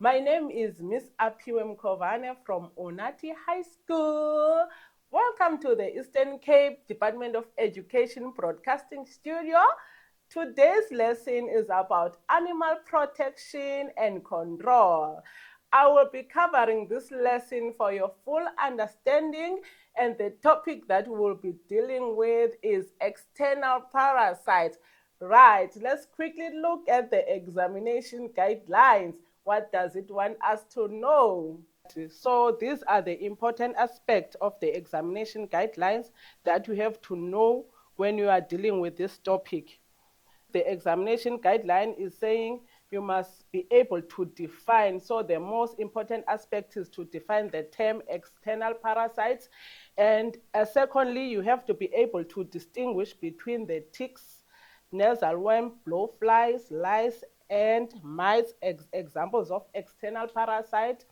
My name is Miss Apiwe Mkovane from Onati High School. Welcome to the Eastern Cape Department of Education Broadcasting Studio. Today's lesson is about animal protection and control. I will be covering this lesson for your full understanding, and the topic that we'll be dealing with is external parasites. Right, let's quickly look at the examination guidelines. What does it want us to know? So these are the important aspects of the examination guidelines that you have to know when you are dealing with this topic. The examination guideline is saying you must be able to define. So the most important aspect is to define the term external parasites. And secondly, you have to be able to distinguish between the ticks, nasal worm, blowflies, lice, and mites, examples of external parasite.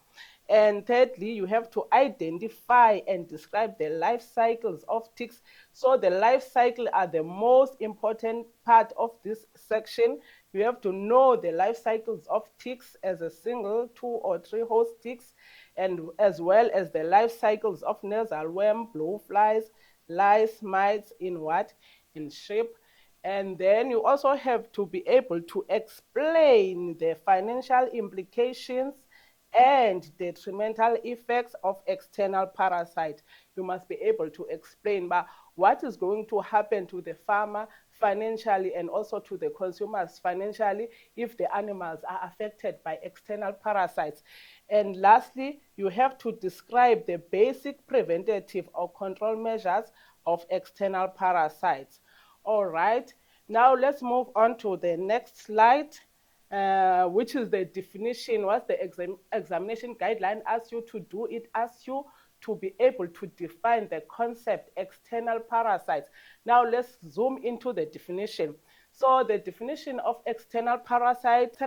And thirdly, you have to identify and describe the life cycles of ticks. So the life cycle are the most important part of this section. You have to know the life cycles of ticks as a single, 2 or 3 host ticks, and as well as the life cycles of nasal worm, blowflies, lice, mites in what? In sheep. And then you also have to be able to explain the financial implications and detrimental effects of external parasite. You must be able to explain what is going to happen to the farmer financially and also to the consumers financially if the animals are affected by external parasites. And lastly, you have to describe the basic preventative or control measures of external parasites. All right, now let's move on to the next slide. Which is the definition. What the examination guideline asks you to do, it asks you to be able to define the concept external parasites. Now let's zoom into the definition. So the definition of external parasites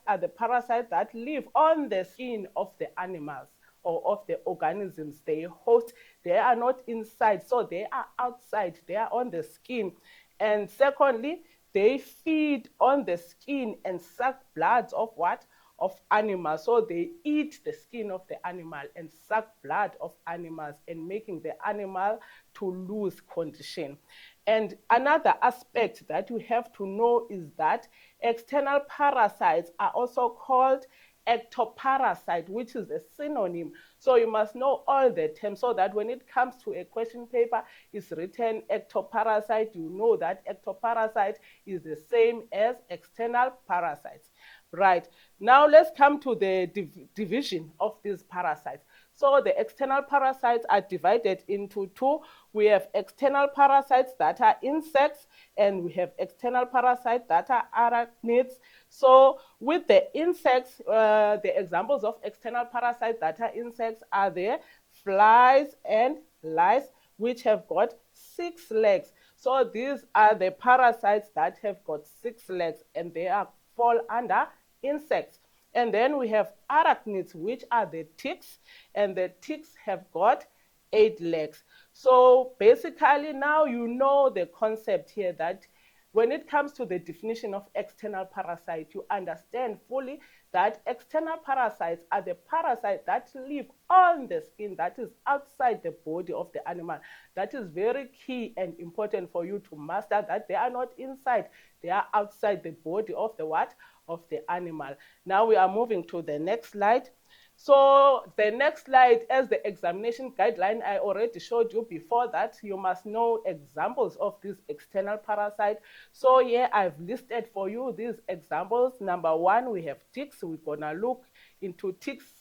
are the parasites that live on the skin of the animals or of the organisms they host. They are not inside, so they are outside, they are on the skin. And secondly, they feed on the skin and suck blood of what? Of animals. So they eat the skin of the animal and suck blood of animals and making the animal to lose condition. And another aspect that you have to know is that external parasites are also called ectoparasite, which is a synonym. So you must know all the terms so that when it comes to a question paper, it's written ectoparasite, you know that ectoparasite is the same as external parasites. Right, now let's come to the division of these parasites. So the external parasites are divided into two. We have external parasites that are insects, and we have external parasites that are arachnids. So with the insects, the examples of external parasites that are insects are the flies and lice, which have got 6 legs. So these are the parasites that have got 6 legs, and they fall under insects. And then we have arachnids, which are the ticks, and the ticks have got 8 legs. So basically now you know the concept here that when it comes to the definition of external parasite, you understand fully that external parasites are the parasites that live on the skin, that is outside the body of the animal. That is very key and important for you to master, that they are not inside, they are outside the body of the what? Of the animal. Now we are moving to the next slide. So the next slide, as the examination guideline, I already showed you before that you must know examples of this external parasite. So here I've listed for you these examples. Number 1, we have ticks. We're gonna look into ticks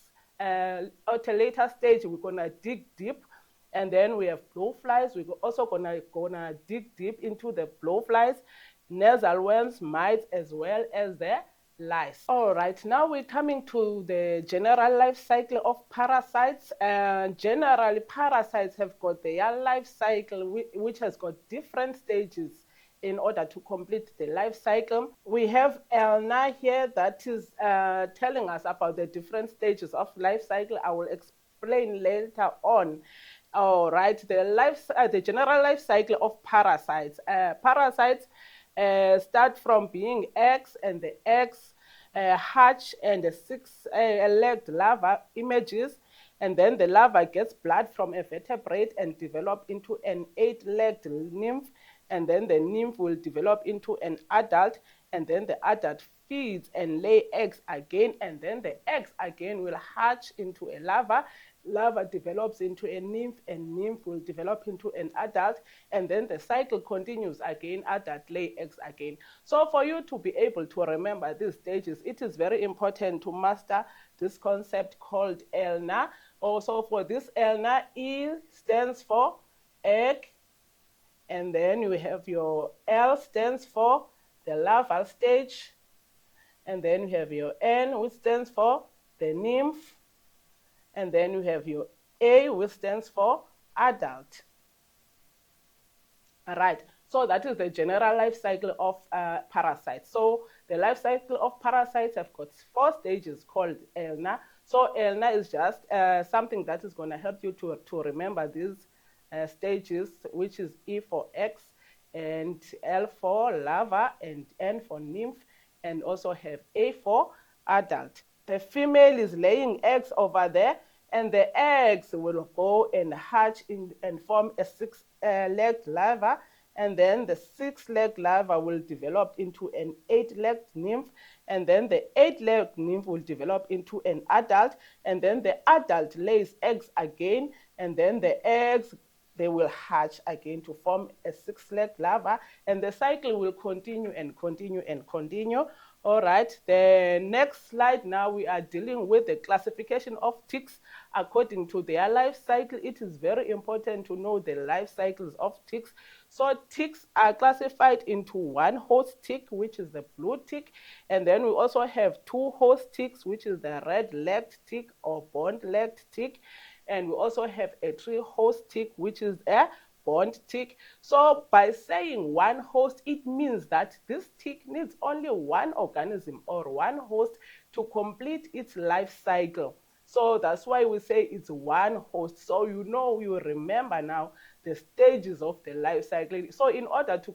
at a later stage. We're gonna dig deep. And then we have blowflies. We're also gonna dig deep into the blowflies, nasal worms, mites, as well as the lice. All right, now we're coming to the general life cycle of parasites. Generally, parasites have got their life cycle, which has got different stages in order to complete the life cycle. We have Elna here that is telling us about the different stages of life cycle. I will explain later on. All right, the general life cycle of parasites. Parasites start from being eggs, and the eggs hatch and a six-legged larva emerges, and then the larva gets blood from a vertebrate and develop into an eight-legged nymph, and then the nymph will develop into an adult, and then the adult feeds and lay eggs again, and then the eggs again will hatch into a larva. Larva develops into a nymph, and nymph will develop into an adult, and then the cycle continues again, adult lay eggs again. So for you to be able to remember these stages, it is very important to master this concept called ELNA. Also for this ELNA, E stands for egg, and then you have your L stands for the larval stage, and then you have your N, which stands for the nymph, and then you have your A, which stands for adult. All right, so that is the general life cycle of parasites. So the life cycle of parasites have got 4 stages called ELNA. So ELNA is just something that is going to help you to remember these stages, which is E for X, and L for larva, and N for nymph, and also have A for adult. The female is laying eggs over there, and the eggs will go and hatch and form a six-legged larva, and then the six-legged larva will develop into an eight-legged nymph, and then the eight-legged nymph will develop into an adult, and then the adult lays eggs again, and then the eggs, they will hatch again to form a six-legged larva, and the cycle will continue and continue and continue. All right, the next slide, now we are dealing with the classification of ticks according to their life cycle. It is very important to know the life cycles of ticks. So ticks are classified into one host tick, which is the blue tick, and then we also have two host ticks, which is the red-legged tick or bond-legged tick, and we also have a three host tick, which is a bond tick. So by saying one host, it means that this tick needs only one organism or one host to complete its life cycle. So that's why we say it's one host. So you remember now the stages of the life cycle. So in order to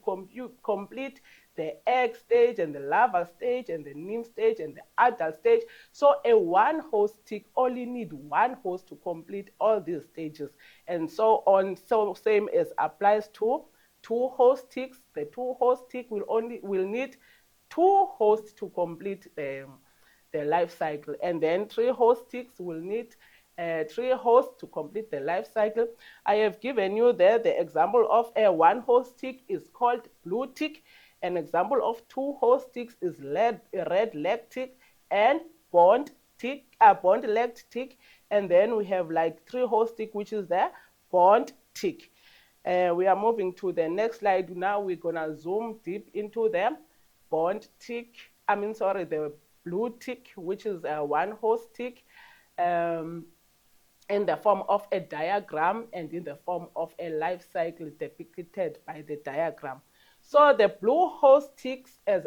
complete the egg stage and the larva stage and the nymph stage and the adult stage, so a one host tick only need one host to complete all these stages, and so on. So same as applies to two host ticks. The two host tick will need two hosts to complete the life cycle, and then three host ticks will need three hosts to complete the life cycle. I have given you there the example of a one host tick is called blue tick. An example of two host ticks is red-legged tick and bond-legged tick, and then we have like three host tick, which is the bond tick. We are moving to the next slide. Now we're gonna zoom deep into the bond tick. The blue tick, which is a one host tick, in the form of a diagram and in the form of a life cycle depicted by the diagram. So the blue host ticks, as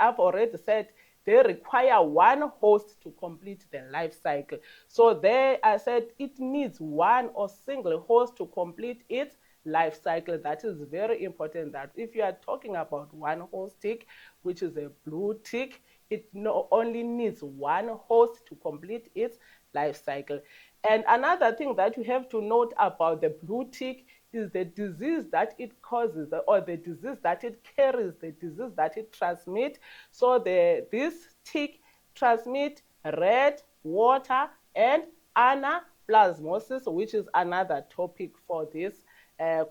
I've already said, they require one host to complete the life cycle. So there I said it needs one or single host to complete its life cycle. That is very important, that if you are talking about one host tick, which is a blue tick, it only needs one host to complete its life cycle. And another thing that you have to note about the blue tick is the disease that it causes, or the disease that it carries, the disease that it transmits. So this tick transmits red, water, and anaplasmosis, which is another topic for this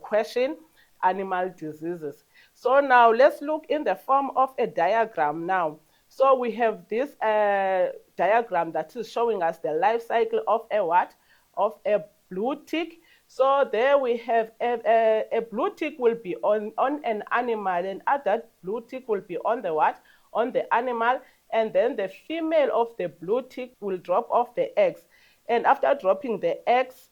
question, animal diseases. So now let's look in the form of a diagram now. So we have this diagram that is showing us the life cycle of a what? Of a blue tick. So there we have a blue tick will be on an animal, and other blue tick will be on the what? On the animal, and then the female of the blue tick will drop off the eggs. And after dropping the eggs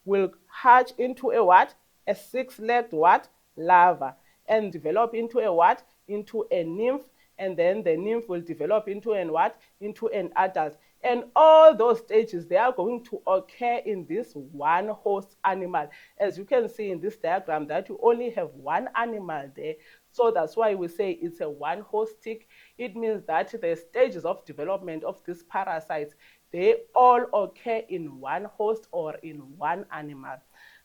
will hatch into a what? A six-legged what? Larva, and develop into a what? Into a nymph, and then the nymph will develop into an what? Into an adult. And all those stages, they are going to occur in this one host animal. As you can see in this diagram, that you only have one animal there. So that's why we say it's a one host tick. It means that the stages of development of these parasites, they all occur in one host or in one animal.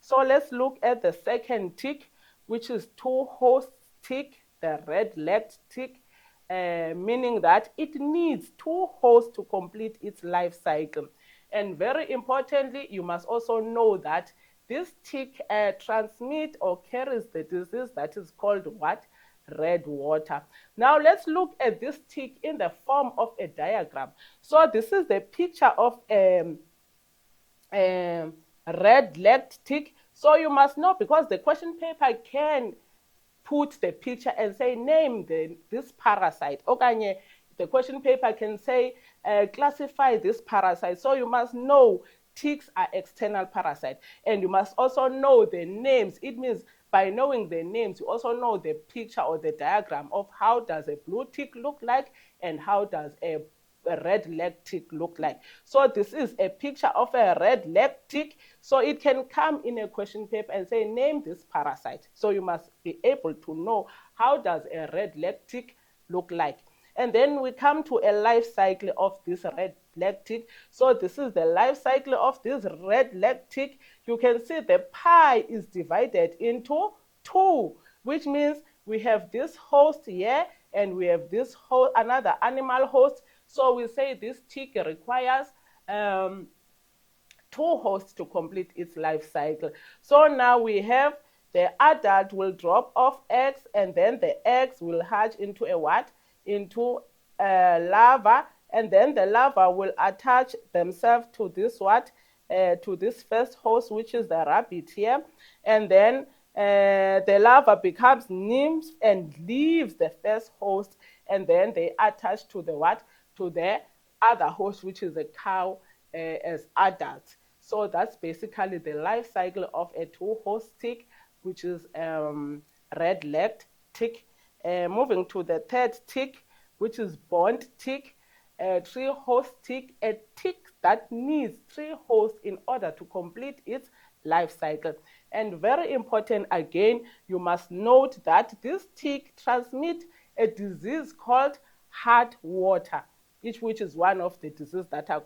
So let's look at the second tick, which is two-host tick, the red-legged tick, meaning that it needs two hosts to complete its life cycle. And very importantly, you must also know that this tick transmits or carries the disease that is called what? Red water. Now let's look at this tick in the form of a diagram. So this is the picture of red-legged tick. So you must know, because the question paper can put the picture and say, name this parasite. Okay, the question paper can say, classify this parasite. So you must know ticks are external parasite. And you must also know the names. It means by knowing the names, you also know the picture or the diagram of how does a blue tick look like and how does a red-legged tick look like. So this is a picture of a red-legged tick. So it can come in a question paper and say, name this parasite. So you must be able to know how does a red-legged tick look like. And then we come to a life cycle of this red-legged tick. So this is the life cycle of this red-legged tick. You can see the pie is divided into two, which means we have this host here and we have this host, another animal host. So we say this tick requires two hosts to complete its life cycle. So now we have the adult will drop off eggs, and then the eggs will hatch into a what? Into a larva, and then the larva will attach themselves to this what? To this first host, which is the rabbit here, and then the larva becomes nymphs and leaves the first host, and then they attach to the what? To the other host, which is a cow, as adults. So that's basically the life cycle of a two-host tick, which is red-legged tick. Moving to the third tick, which is bond tick, a three-host tick, a tick that needs three hosts in order to complete its life cycle. And very important, again, you must note that this tick transmits a disease called heart water, which is one of the diseases that are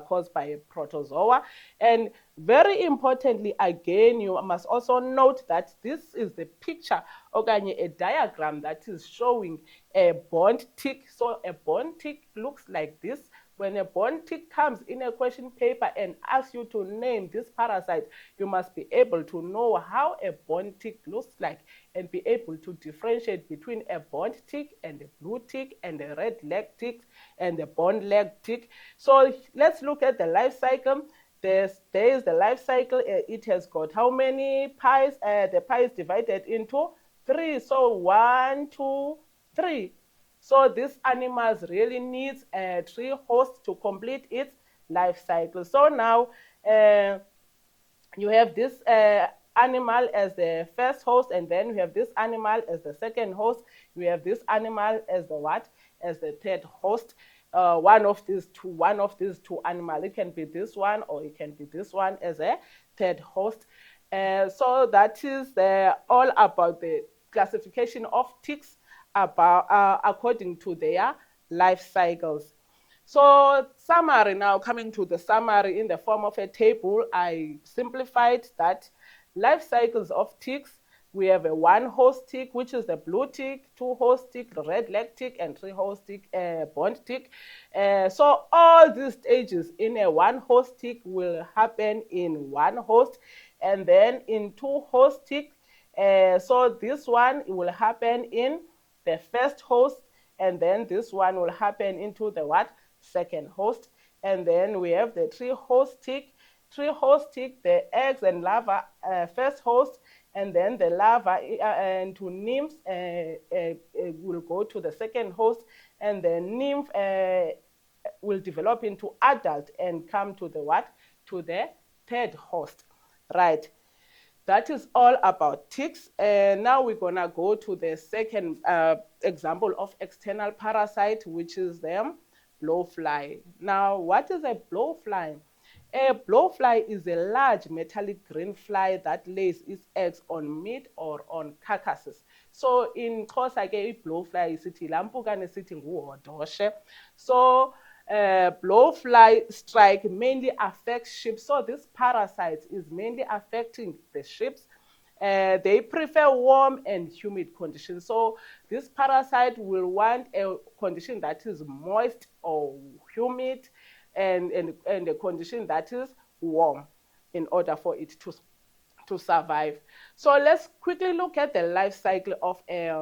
caused by a protozoa. And very importantly, again, you must also note that this is the picture, okay, a diagram that is showing a bond tick. So a bond tick looks like this. When a bond tick comes in a question paper and asks you to name this parasite, you must be able to know how a bond tick looks like and be able to differentiate between a bond tick and a blue tick and a red-legged tick and a bond-legged tick. So let's look at the life cycle. There is the life cycle. It has got how many pies? The pie is divided into three. So 1, 2, 3. So this animal really needs three hosts to complete its life cycle. So now you have this animal as the first host, and then you have this animal as the second host. You have this animal as the what? As the third host. One of these two animals. It can be this one or it can be this one as a third host. So that is all about the classification of ticks according to their life cycles. So summary now, coming to the summary in the form of a table, I simplified that life cycles of ticks. We have a one-host tick, which is the blue tick, two-host tick, the red-legged tick, and three-host tick, bond tick. So all these stages in a one-host tick will happen in one host, and then in two-host tick, so this one will happen in the first host, and then this one will happen into the what? Second host. And then we have the three-host tick. Three-host tick, the eggs and larva, first host, and then the larva into nymphs will go to the second host, and the nymph will develop into adult and come to the what? To the third host, right? That is all about ticks. Now we're gonna go to the second example of external parasite, which is the blowfly. Now, what is a blowfly? A blowfly is a large metallic green fly that lays its eggs on meat or on carcasses. So in Xhosa ke blowfly sithi lampukane sithi nguhodoshe. So blowfly strike mainly affects sheep. So this parasite is mainly affecting the sheep. They prefer warm and humid conditions. So this parasite will want a condition that is moist or humid and a condition that is warm in order for it to survive. So let's quickly look at the life cycle of a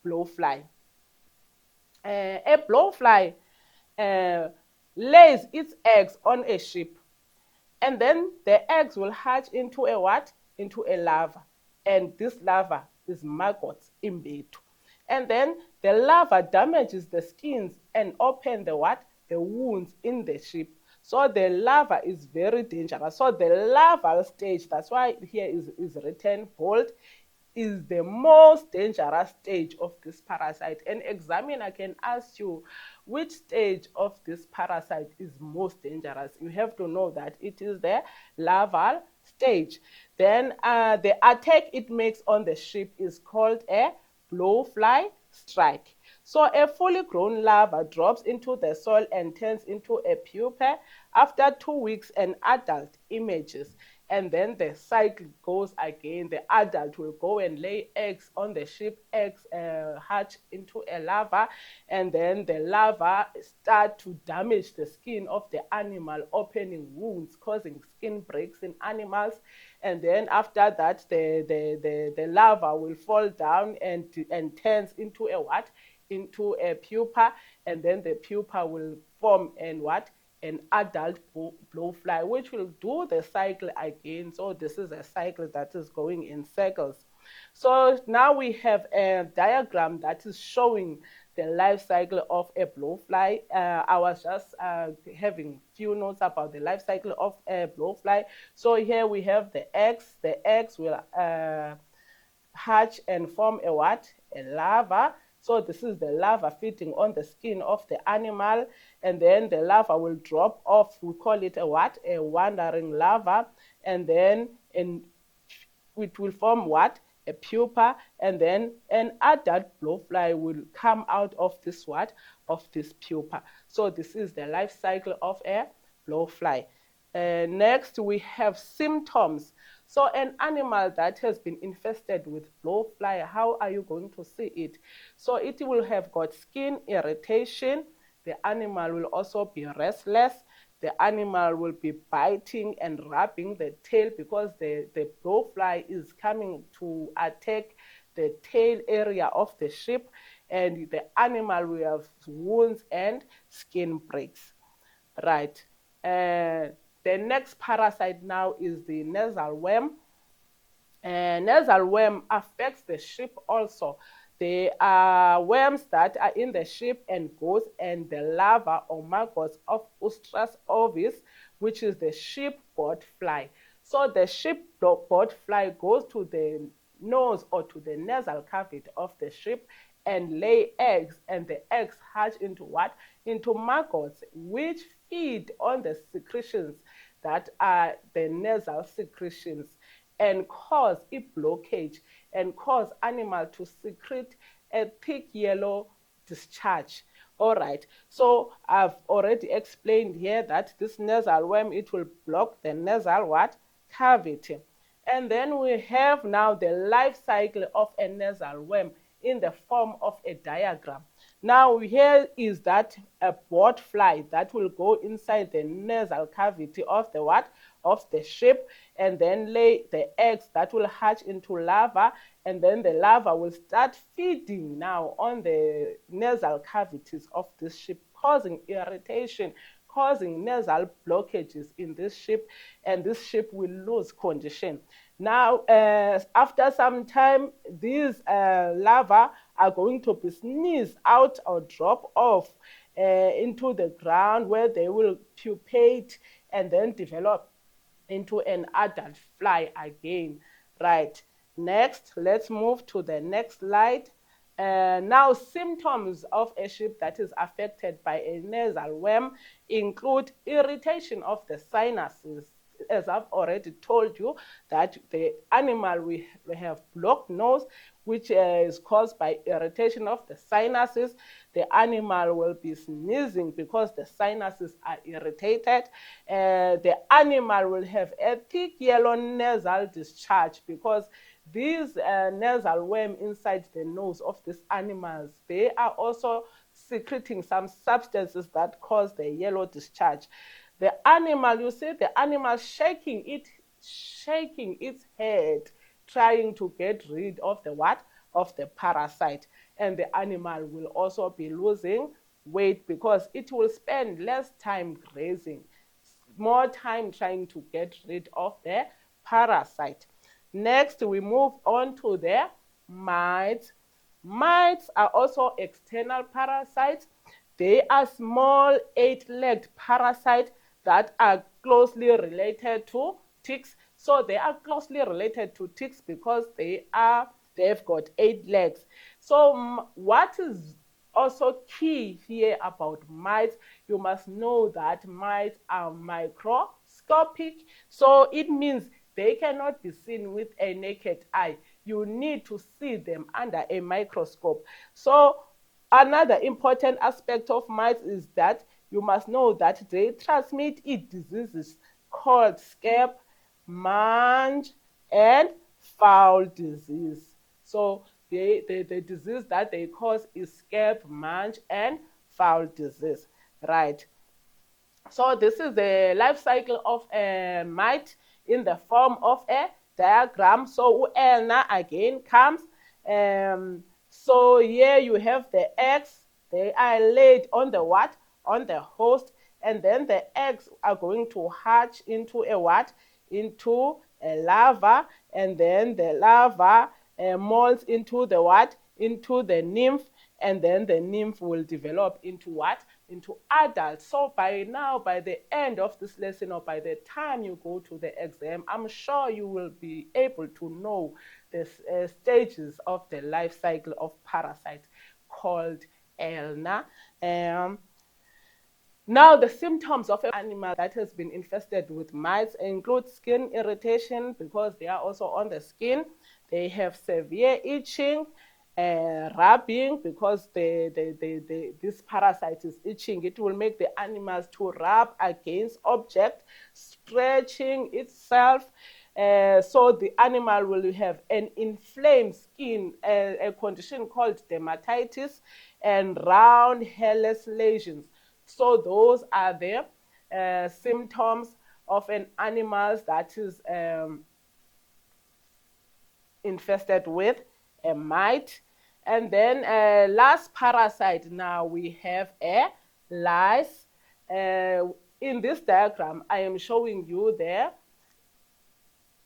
blowfly. A blowfly lays its eggs on a sheep, and then the eggs will hatch into a what? Into a larva. And this larva is maggots, imbetu. And then the larva damages the skins and open the what? The wounds in the sheep. So the larva is very dangerous. So the larval stage, that's why here is written bold, is the most dangerous stage of this parasite. An examiner can ask you which stage of this parasite is most dangerous. You have to know that it is the larval stage. Then the attack it makes on the sheep is called a blowfly strike. So a fully grown larva drops into the soil and turns into a pupa. After 2 weeks, an adult emerges, and then the cycle goes again. The adult will go and lay eggs on the sheep. Eggs hatch into a larva, and then the larva start to damage the skin of the animal, opening wounds, causing skin breaks in animals. And then after that, the larva will fall down and turns into a what? Into a pupa, and then the pupa will form and what? An adult blowfly, which will do the cycle again. So this is a cycle that is going in circles. So now we have a diagram that is showing the life cycle of a blowfly. I was just having few notes about the life cycle of a blowfly. So here we have the eggs. The eggs will hatch and form a what? A larva. So this is the larva feeding on the skin of the animal, and then the larva will drop off. We call it a what? A wandering larva, and then it will form what? A pupa, and then an adult blowfly will come out of this what? Of this pupa. So this is the life cycle of a blowfly. Next, we have symptoms. So an animal that has been infested with blowfly, how are you going to see it? So it will have got skin irritation. The animal will also be restless. The animal will be biting and rubbing the tail because the blowfly is coming to attack the tail area of the sheep, and the animal will have wounds and skin breaks. Right. The next parasite now is the nasal worm. Nasal worm affects the sheep also. They are worms that are in the sheep and goats, and the larva or maggots of Ostrus ovis, which is the sheep board fly. So the sheep board fly goes to the nose or to the nasal cavity of the sheep and lay eggs, and the eggs hatch into what? Into maggots, which feed on the secretions that are the nasal secretions and cause a blockage and cause animal to secrete a thick yellow discharge. All right, so I've already explained here that this nasal worm, it will block the nasal what? Cavity. And then we have now the life cycle of a nasal worm in the form of a diagram. Now here is that a board fly that will go inside the nasal cavity of the what? Of the sheep, and then lay the eggs that will hatch into larva, and then the larva will start feeding now on the nasal cavities of this sheep, causing irritation, causing nasal blockages in this sheep, and this sheep will lose condition. Now, after some time, these larvae are going to be sneezed out or drop off into the ground, where they will pupate and then develop into an adult fly again. Right. Next, let's move to the next slide. Now, symptoms of a sheep that is affected by a nasal worm include irritation of the sinuses. As I've already told you, that the animal will have blocked nose, which is caused by irritation of the sinuses. The animal will be sneezing because the sinuses are irritated. The animal will have a thick yellow nasal discharge because these nasal worm inside the nose of these animals, they are also secreting some substances that cause the yellow discharge. The animal, you see the animal shaking its head, trying to get rid of the what? Of the parasite. And the animal will also be losing weight because it will spend less time grazing, more time trying to get rid of the parasite. Next, we move on to the mites. Mites are also external parasites. They are small 8-legged parasites that are closely related to ticks. So they are closely related to ticks because they've got 8 legs. So what is also key here about mites, you must know that mites are microscopic. So it means they cannot be seen with a naked eye. You need to see them under a microscope. So another important aspect of mites is that you must know that they transmit diseases called scab, mange, and foul disease. So the disease that they cause is scab, mange, and foul disease. Right. So this is the life cycle of a mite in the form of a diagram. So Elna again comes. So here you have the eggs. They are laid on the what? On the host. And then the eggs are going to hatch into a what? Into a larva. And then the larva molds into the what? Into the nymph. And then the nymph will develop into what? Into adults. So by now, by the end of this lesson or by the time you go to the exam, I'm sure you will be able to know the stages of the life cycle of parasites called ELNA. Now, the symptoms of an animal that has been infested with mites include skin irritation because they are also on the skin. They have severe itching, rubbing because this parasite is itching. It will make the animals to rub against objects, stretching itself. So the animal will have an inflamed skin, a condition called dermatitis, and round hairless lesions. So those are the symptoms of an animal that is infested with a mite. And then last parasite, now we have a lice. In this diagram, I am showing you the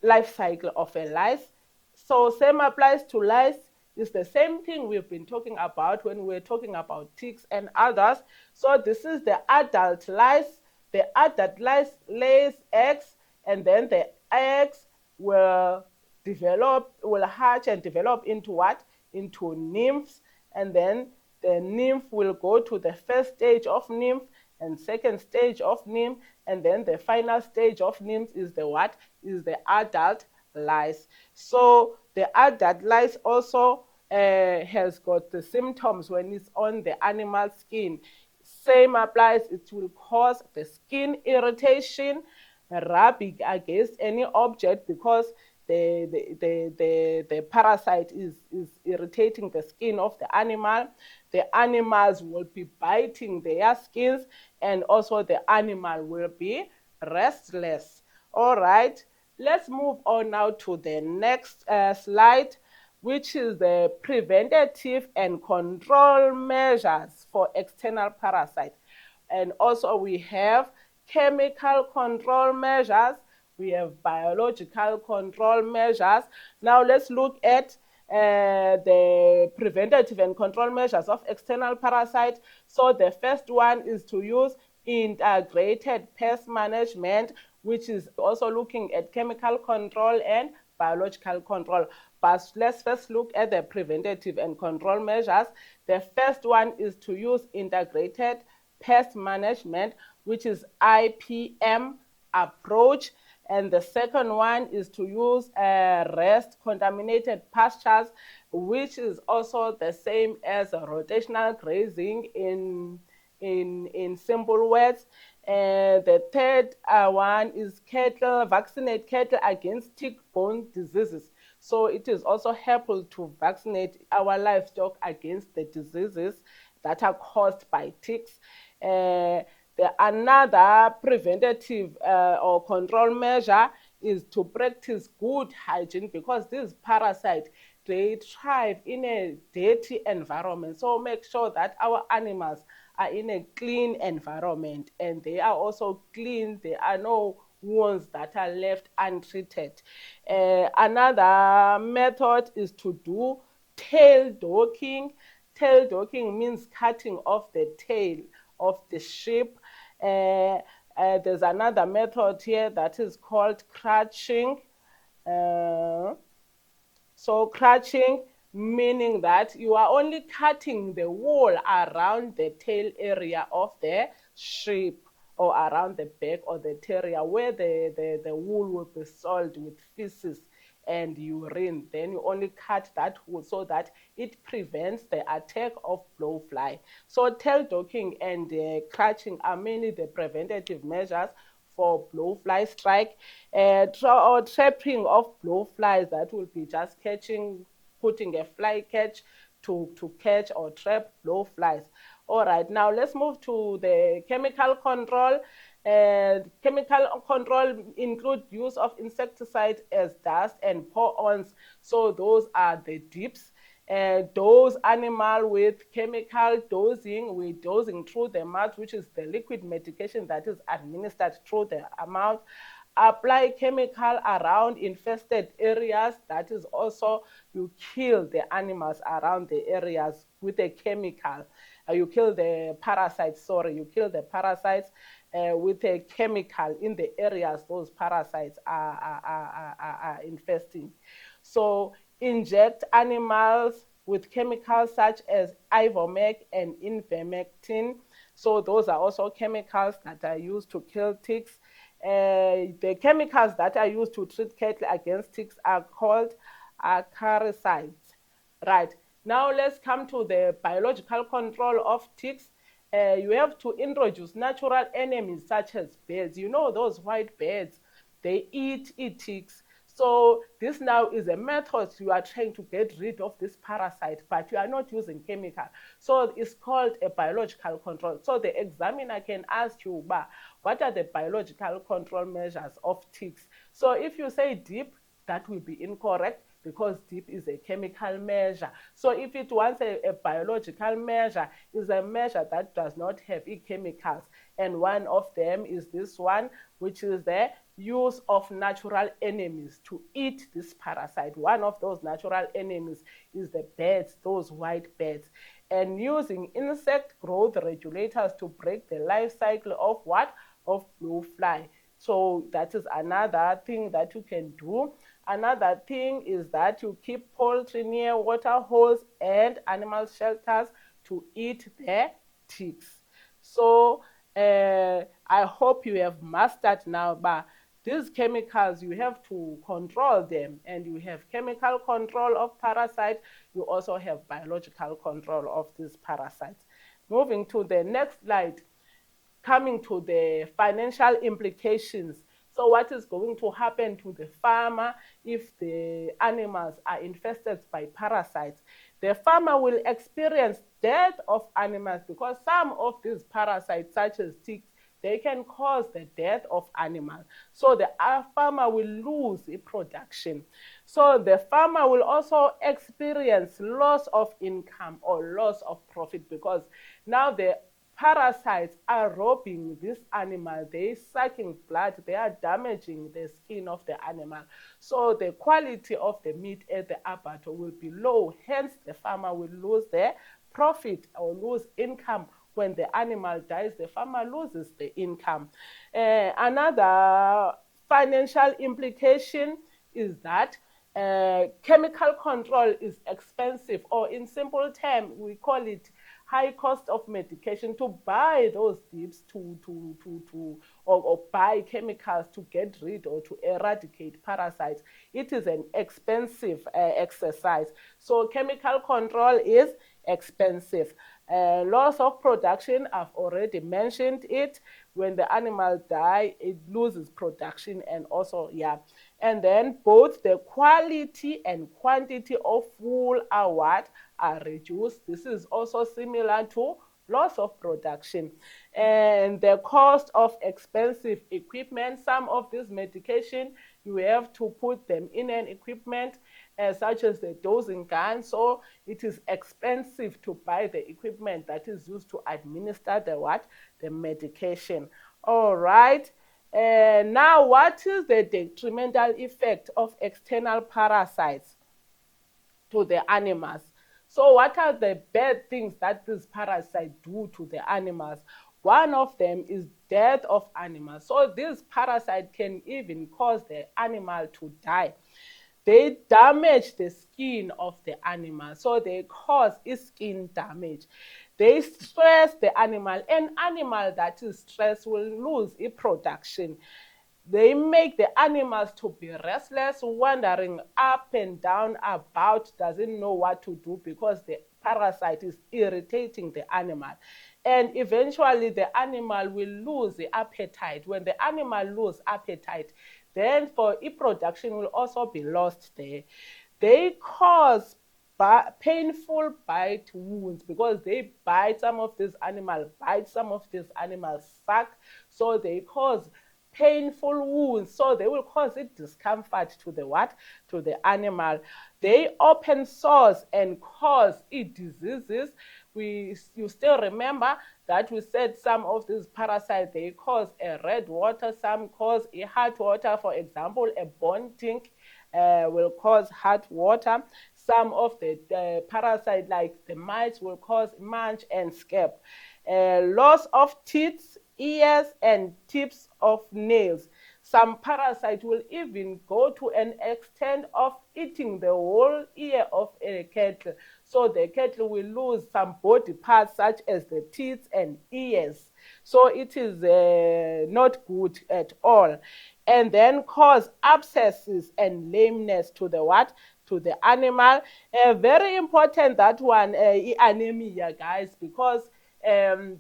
life cycle of a lice. So same applies to lice. It's the same thing we've been talking about when we're talking about ticks and others. So this is the adult lice. The adult lice lays eggs, and then the eggs will hatch and develop into what? Into nymphs. And then the nymph will go to the first stage of nymph and second stage of nymph, and then the final stage of nymph is the what? Is the adult lice. So the adult lice also has got the symptoms when it's on the animal skin. Same applies, it will cause the skin irritation, rubbing against any object because the parasite is irritating the skin of the animal. The animals will be biting their skins, and also the animal will be restless. All right, let's move on now to the next slide, which is the preventative and control measures for external parasites. And also we have chemical control measures, we have biological control measures. Now let's look at the preventative and control measures of external parasites. So the first one is to use integrated pest management, which is also looking at chemical control and biological control. But let's first look at the preventative and control measures. The first one is to use integrated pest management, which is IPM approach. And the second one is to use rest contaminated pastures, which is also the same as rotational grazing in simple words. The third one is vaccinate cattle against tick-borne diseases. So it is also helpful to vaccinate our livestock against the diseases that are caused by ticks. Another preventative or control measure is to practice good hygiene, because these parasites, they thrive in a dirty environment. So make sure that our animals are in a clean environment and they are also clean. There are no wounds that are left untreated. Another method is to do tail docking. Tail docking means cutting off the tail of the sheep. There's another method here that is called crutching. So crutching, meaning that you are only cutting the wool around the tail area of the sheep, or around the back or the terrier where the wool will be soiled with feces and urine. Then you only cut that wool so that it prevents the attack of blowfly. So tail docking and crutching are mainly the preventative measures for blowfly strike. Or trapping of blowflies, that will be just putting a fly catch to catch or trap blowflies. All right, now let's move to the chemical control. Chemical control include use of insecticides as dust and pour-ons. So those are the dips. Dose animal with chemical dosing, we're dosing through the mouth, which is the liquid medication that is administered through the mouth. Apply chemical around infested areas. That is also, you kill the animals around the areas with a chemical. You kill the parasites, you kill the parasites with a chemical in the areas those parasites are infesting. So inject animals with chemicals such as ivomec and ivermectin. So those are also chemicals that are used to kill ticks. The chemicals that are used to treat cattle against ticks are called parasites. Right. Now let's come to the biological control of ticks. You have to introduce natural enemies such as birds. You know those white birds, they eat ticks. So this now is a method you are trying to get rid of this parasite, but you are not using chemical. So it's called a biological control. So the examiner can ask you, what are the biological control measures of ticks? So if you say deep, that will be incorrect, because deep is a chemical measure. So if it wants a biological measure, is a measure that does not have chemicals. And one of them is this one, which is the use of natural enemies to eat this parasite. One of those natural enemies is the birds, those white birds. And using insect growth regulators to break the life cycle of what? Of blowfly. So that is another thing that you can do. Another thing is that you keep poultry near water holes and animal shelters to eat the ticks. So I hope you have mastered now, but these chemicals, you have to control them, and you have chemical control of parasites. You also have biological control of these parasites. Moving to the next slide, coming to the financial implications. So what is going to happen to the farmer if the animals are infested by parasites? The farmer will experience death of animals, because some of these parasites, such as ticks, they can cause the death of animals. So the farmer will lose production. So the farmer will also experience loss of income or loss of profit, because now the parasites are robbing this animal. They're sucking blood. They are damaging the skin of the animal. So the quality of the meat at the abattoir will be low. Hence, the farmer will lose their profit or lose income. When the animal dies, the farmer loses the income. Another financial implication is that Chemical control is expensive, or in simple terms, we call it high cost of medication. To buy those dips or buy chemicals to get rid or to eradicate parasites, it is an expensive exercise. So chemical control is expensive. Loss of production, I've already mentioned it. When the animal die, it loses production, and also, yeah. And then both the quality and quantity of wool are reduced. This is also similar to loss of production. And the cost of expensive equipment. Some of this medication, you have to put them in an equipment such as the dosing gun. So it is expensive to buy the equipment that is used to administer the what? The medication. All right. Now, what is the detrimental effect of external parasites to the animals? So what are the bad things that these parasites do to the animals? One of them is death of animals. So this parasite can even cause the animal to die. They damage the skin of the animal. So they cause skin damage. They stress the animal. An animal that is stressed will lose its production. They make the animals to be restless, wandering up and down about, doesn't know what to do because the parasite is irritating the animal. And eventually the animal will lose the appetite. When the animal loses appetite, then for its production will also be lost there. They cause painful bite wounds because they bite some of these animals, suck, so they cause painful wounds. So they will cause it discomfort to the what? To the animal. They open sores and cause it diseases. You still remember that we said some of these parasites, they cause a red water, some cause a hot water. For example, a bone tink will cause hot water. Some of the parasites like the mites will cause mange and scab. Loss of teeth, ears, and tips of nails. Some parasites will even go to an extent of eating the whole ear of a cattle. So the cattle will lose some body parts such as the teeth and ears. So it is not good at all. And then cause abscesses and lameness to the what? To the animal. Very important, that one, anemia, guys, because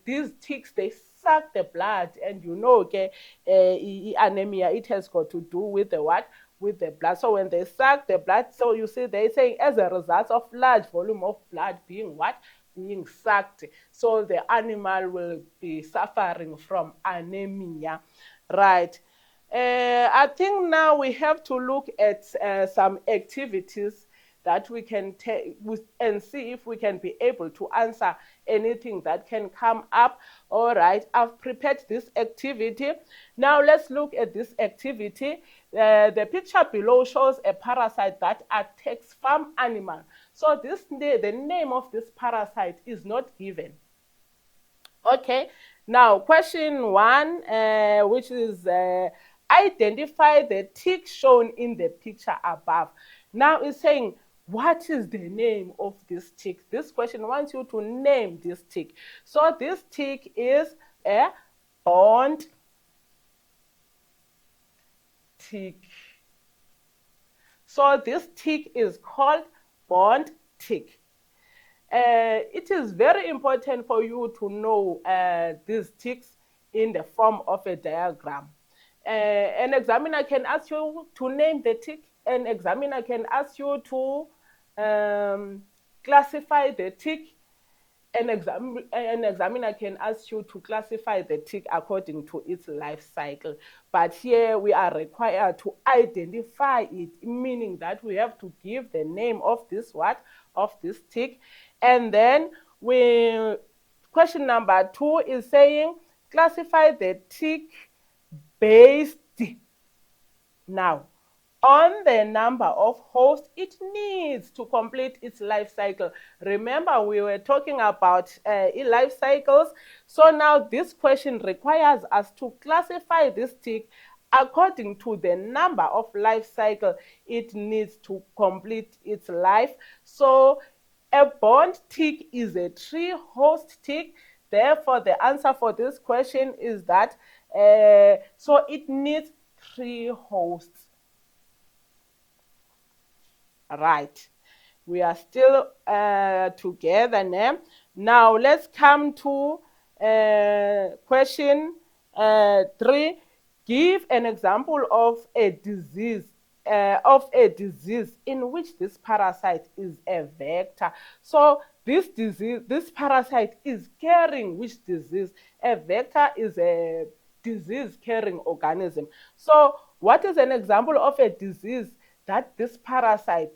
these ticks, they suck the blood, and okay, anemia, it has got to do with the what? With the blood. So when they suck the blood, so you see they're saying as a result of large volume of blood being what? Being sucked. So the animal will be suffering from anemia, right? I think now we have to look at some activities that we can take and see if we can be able to answer anything that can come up. All right, I've prepared this activity. Now let's look at this activity. The picture below shows a parasite that attacks farm animal. So the name of this parasite is not given. Okay, now question 1, which is identify the tick shown in the picture above. Now it's saying, what is the name of this tick? This question wants you to name this tick. So this tick is a bond tick. So this tick is called bond tick. It is very important for you to know these ticks in the form of a diagram. An examiner can ask you to name the tick. An examiner can ask you to classify the tick. An examiner can ask you to classify the tick according to its life cycle. But here we are required to identify it, meaning that we have to give the name of this what? Of this tick. And then question number 2 is saying, classify the tick based now on the number of hosts it needs to complete its life cycle. Remember, we were talking about life cycles. So now this question requires us to classify this tick according to the number of life cycle it needs to complete its life. So a bond tick is a tree host tick. Therefore, the answer for this question is that so it needs 3 hosts. Right. We are still together now. Now let's come to question 3. Give an example of a disease in which this parasite is a vector. So this parasite is carrying which disease? A vector is a disease-carrying organism. So what is an example of a disease that this parasite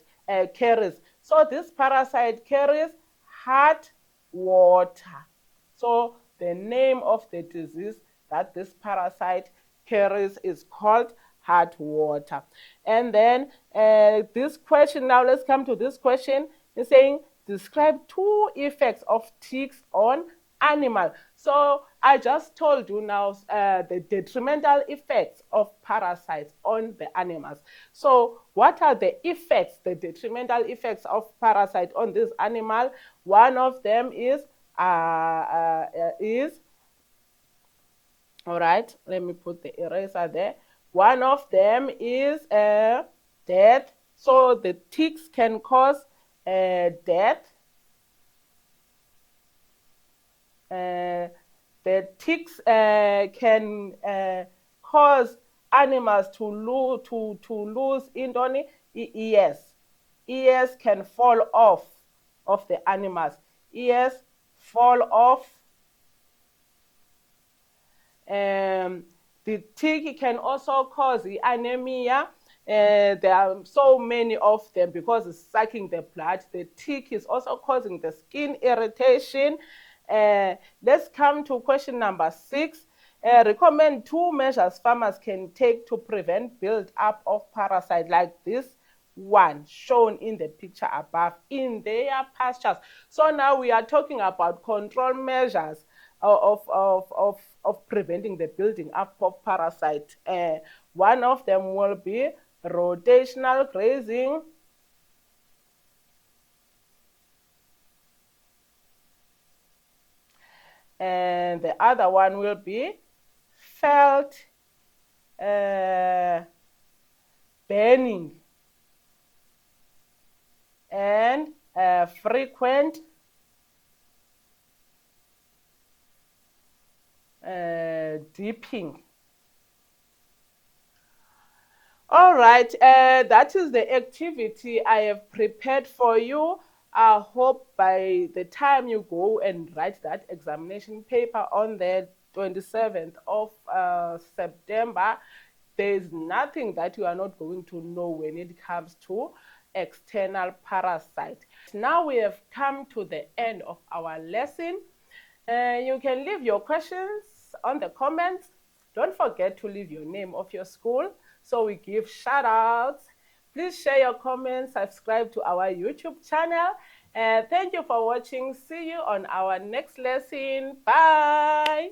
carries? So this parasite carries heart water. So the name of the disease that this parasite carries is called heart water. And then this question, now let's come to this question. It's saying, describe 2 effects of ticks on animal. So I just told you now the detrimental effects of parasites on the animals. So what are the effects, the detrimental effects of parasite on this animal? One of them is all right, let me put the eraser there. One of them is death. So the ticks can cause death. The ticks can cause animals to lose ears. Ears can fall off of the animals. Ears fall off. The tick can also cause the anemia. There are so many of them because it's sucking the blood. The tick is also causing the skin irritation. Let's come to question number 6. Recommend 2 measures farmers can take to prevent build-up of parasite like this one shown in the picture above in their pastures. So now we are talking about control measures of preventing the building up of parasite. One of them will be rotational grazing. And the other one will be felt burning and frequent dipping. All right, that is the activity I have prepared for you. I hope by the time you go and write that examination paper on the 27th of September, there's nothing that you are not going to know when it comes to external parasite. Now we have come to the end of our lesson. You can leave your questions on the comments. Don't forget to leave your name of your school so we give shout outs. Please share your comments, subscribe to our YouTube channel. Thank you for watching. See you on our next lesson. Bye.